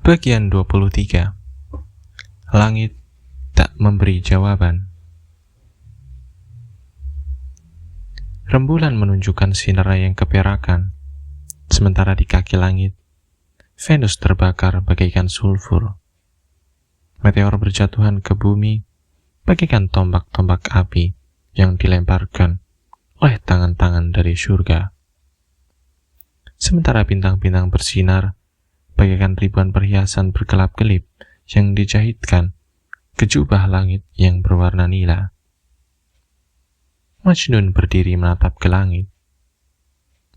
Bagian 23. Langit tak memberi jawaban. Rembulan menunjukkan sinar yang keperakan, sementara di kaki langit, Venus terbakar bagaikan sulfur. Meteor berjatuhan ke bumi bagaikan tombak-tombak api yang dilemparkan oleh tangan-tangan dari surga. Sementara bintang-bintang bersinar bagaikan ribuan perhiasan berkelap-kelip yang dijahitkan ke jubah langit yang berwarna nila. Majnun berdiri menatap ke langit.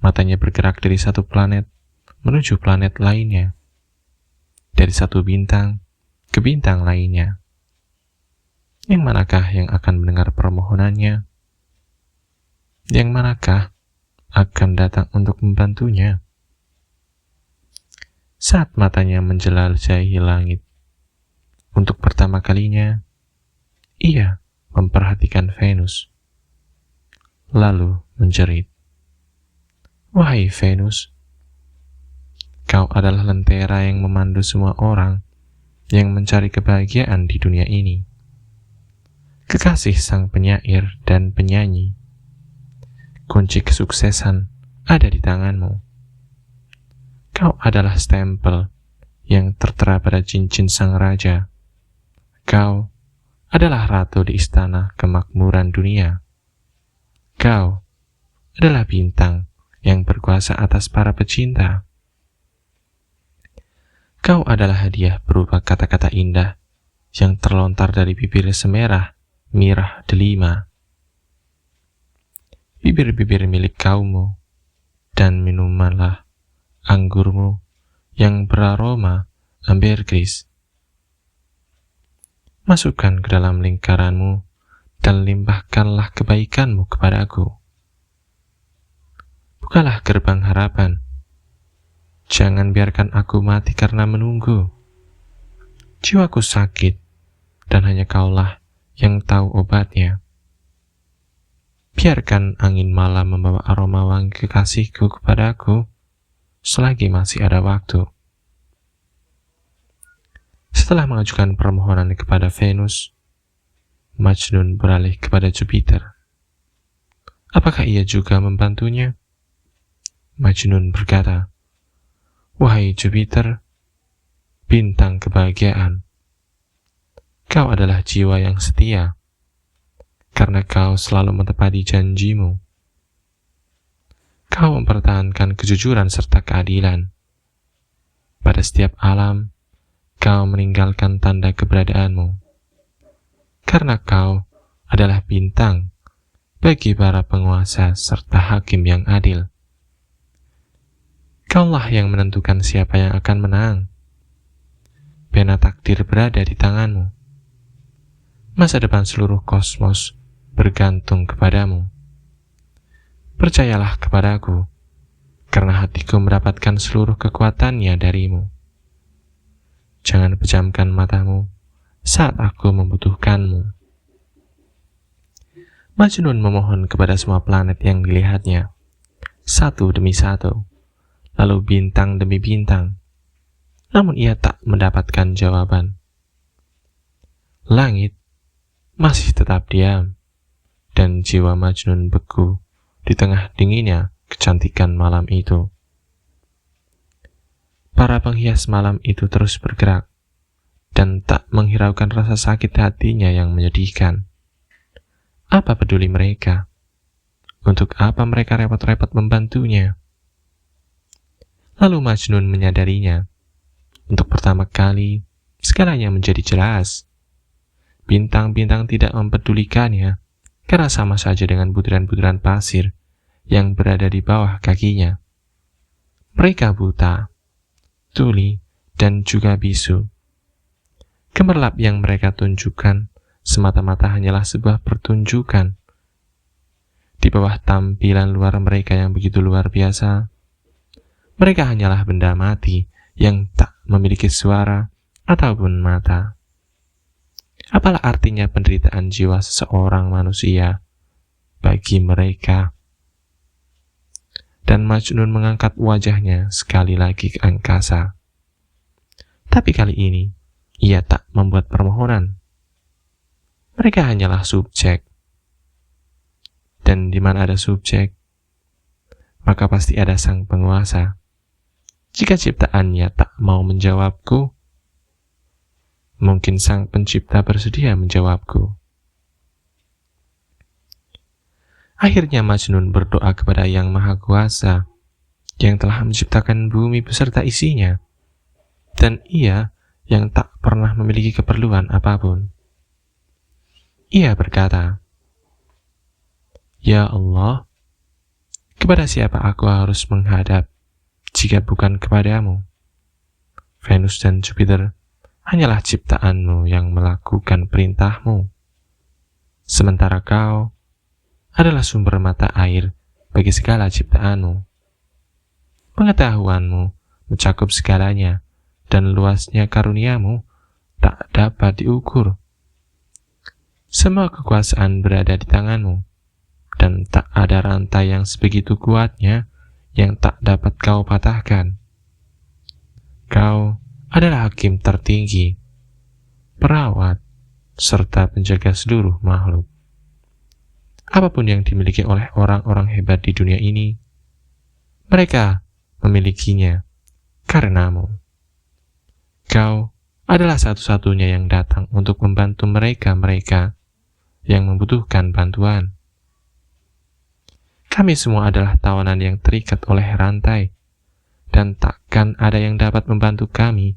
Matanya bergerak dari satu planet menuju planet lainnya, dari satu bintang ke bintang lainnya. Yang manakah yang akan mendengar permohonannya? Yang manakah akan datang untuk membantunya? Saat matanya menjelajahi langit, untuk pertama kalinya, ia memperhatikan Venus. Lalu menjerit, "Wahai Venus, kau adalah lentera yang memandu semua orang yang mencari kebahagiaan di dunia ini. Kekasih sang penyair dan penyanyi, kunci kesuksesan ada di tanganmu. Kau adalah stempel yang tertera pada cincin sang raja. Kau adalah ratu di istana kemakmuran dunia. Kau adalah bintang yang berkuasa atas para pecinta. Kau adalah hadiah berupa kata-kata indah yang terlontar dari bibir semerah mirah delima. Bibir-bibir milik kaummu, dan minumanlah anggurmu yang beraroma ambergris. Masukkan ke dalam lingkaranmu dan limpahkanlah kebaikanmu kepadaku. Bukalah gerbang harapan. Jangan biarkan aku mati karena menunggu. Jiwaku sakit, dan hanya kaulah yang tahu obatnya. Biarkan angin malam membawa aroma wangi kekasihku kepadaku selagi masih ada waktu." Setelah mengajukan permohonan kepada Venus, Majnun beralih kepada Jupiter. Apakah ia juga membantunya? Majnun berkata, "Wahai Jupiter, bintang kebahagiaan, kau adalah jiwa yang setia, karena kau selalu menepati janjimu. Kau mempertahankan kejujuran serta keadilan. Pada setiap alam, kau meninggalkan tanda keberadaanmu. Karena kau adalah bintang bagi para penguasa serta hakim yang adil. Kaulah yang menentukan siapa yang akan menang. Pena takdir berada di tanganmu. Masa depan seluruh kosmos bergantung kepadamu. Percayalah kepadaku, karena hatiku mendapatkan seluruh kekuatannya darimu. Jangan pejamkan matamu saat aku membutuhkanmu." Majnun memohon kepada semua planet yang dilihatnya, satu demi satu, lalu bintang demi bintang. Namun ia tak mendapatkan jawaban. Langit masih tetap diam, dan jiwa Majnun beku di tengah dinginnya kecantikan malam itu. Para penghias malam itu terus bergerak, dan tak menghiraukan rasa sakit hatinya yang menyedihkan. Apa peduli mereka? Untuk apa mereka repot-repot membantunya? Lalu Majnun menyadarinya. Untuk pertama kali, segalanya menjadi jelas. Bintang-bintang tidak mempedulikannya, karena sama saja dengan butiran-butiran pasir yang berada di bawah kakinya. Mereka buta, tuli, dan juga bisu. Gemerlap yang mereka tunjukkan semata-mata hanyalah sebuah pertunjukan. Di bawah tampilan luar mereka yang begitu luar biasa, mereka hanyalah benda mati yang tak memiliki suara ataupun mata. Apalah artinya penderitaan jiwa seseorang manusia bagi mereka? Dan Majnun mengangkat wajahnya sekali lagi ke angkasa. Tapi kali ini, ia tak membuat permohonan. Mereka hanyalah subjek. Dan di mana ada subjek, maka pasti ada sang penguasa. Jika ciptaannya tak mau menjawabku, mungkin sang pencipta bersedia menjawabku. Akhirnya Majnun berdoa kepada Yang Maha Kuasa, yang telah menciptakan bumi beserta isinya, dan ia yang tak pernah memiliki keperluan apapun. Ia berkata, "Ya Allah, kepada siapa aku harus menghadap jika bukan kepadamu? Venus dan Jupiter hanyalah ciptaanmu yang melakukan perintahmu. Sementara kau adalah sumber mata air bagi segala ciptaanmu. Pengetahuanmu mencakup segalanya, dan luasnya karuniamu tak dapat diukur. Semua kekuasaan berada di tanganmu, dan tak ada rantai yang sebegitu kuatnya yang tak dapat kau patahkan. Kau adalah hakim tertinggi, perawat, serta penjaga seluruh makhluk. Apapun yang dimiliki oleh orang-orang hebat di dunia ini, mereka memilikinya karenamu. Kau adalah satu-satunya yang datang untuk membantu mereka-mereka yang membutuhkan bantuan. Kami semua adalah tawanan yang terikat oleh rantai, dan takkan ada yang dapat membantu kami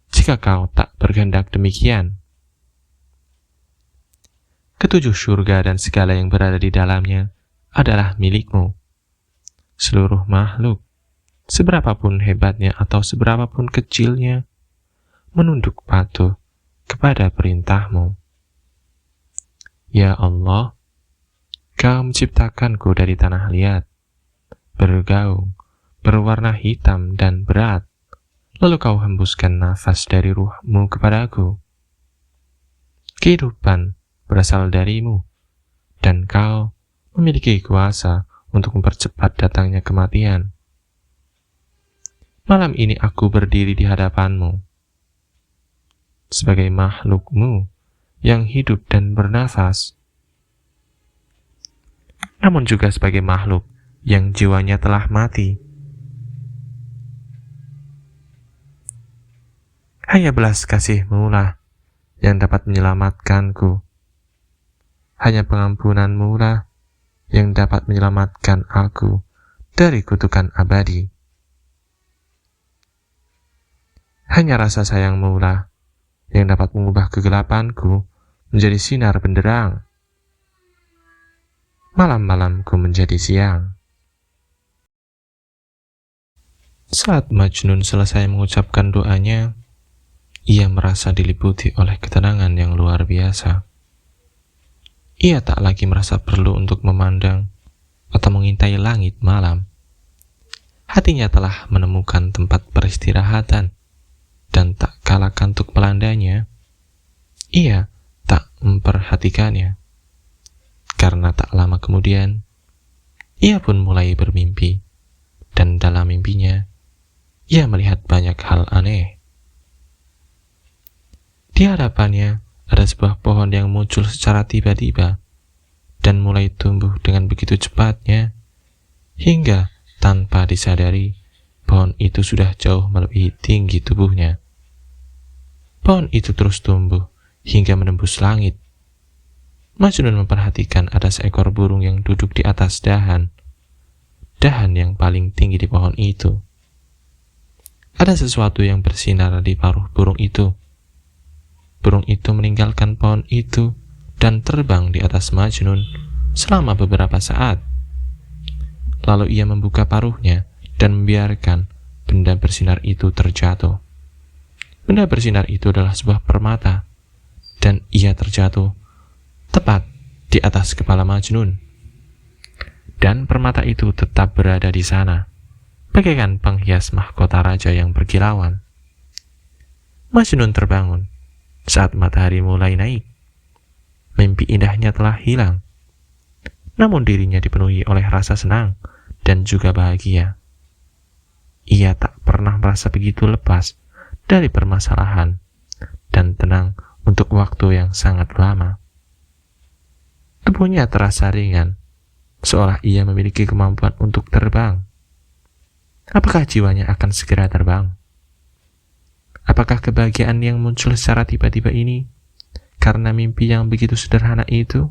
jika kau tak berkehendak demikian. Ketujuh surga dan segala yang berada di dalamnya adalah milikmu. Seluruh makhluk, seberapapun hebatnya atau seberapapun kecilnya, menunduk patuh kepada perintahmu. Ya Allah, Kau menciptakanku dari tanah liat, bergaung, berwarna hitam dan berat, lalu Kau hembuskan nafas dari ruh-Mu kepadaku. Kehidupan berasal darimu, dan Kau memiliki kuasa untuk mempercepat datangnya kematian. Malam ini aku berdiri di hadapan-Mu sebagai makhluk-Mu yang hidup dan bernafas, namun juga sebagai makhluk yang jiwanya telah mati. Hanya belas kasih-Mu lah yang dapat menyelamatkanku. Hanya pengampunan-Mu lah yang dapat menyelamatkan aku dari kutukan abadi. Hanya rasa sayang-Mu lah yang dapat mengubah kegelapanku menjadi sinar benderang. Malam-malamku menjadi siang. Saat Majnun selesai mengucapkan doanya, ia merasa diliputi oleh ketenangan yang luar biasa. Ia tak lagi merasa perlu untuk memandang atau mengintai langit malam. Hatinya telah menemukan tempat peristirahatan, dan tak kala kantuk melandanya, ia tak memperhatikannya. Karena tak lama kemudian, ia pun mulai bermimpi, dan dalam mimpinya, ia melihat banyak hal aneh. Di hadapannya ada sebuah pohon yang muncul secara tiba-tiba dan mulai tumbuh dengan begitu cepatnya, hingga tanpa disadari, pohon itu sudah jauh melebihi tinggi tubuhnya. Pohon itu terus tumbuh hingga menembus langit. Majnun memperhatikan ada seekor burung yang duduk di atas dahan yang paling tinggi di pohon itu. Ada sesuatu yang bersinar di paruh burung itu. Burung itu meninggalkan pohon itu dan terbang di atas Majnun selama beberapa saat. Lalu ia membuka paruhnya dan membiarkan benda bersinar itu terjatuh. Benda bersinar itu adalah sebuah permata, dan ia terjatuh tepat di atas kepala Majnun. Dan permata itu tetap berada di sana, bagaikan penghias mahkota raja yang berkilauan. Majnun terbangun saat matahari mulai naik. Mimpi indahnya telah hilang, namun dirinya dipenuhi oleh rasa senang dan juga bahagia. Ia tak pernah merasa begitu lepas dari permasalahan dan tenang untuk waktu yang sangat lama. Tubuhnya terasa ringan, seolah ia memiliki kemampuan untuk terbang. Apakah jiwanya akan segera terbang? Apakah kebahagiaan yang muncul secara tiba-tiba ini karena mimpi yang begitu sederhana itu?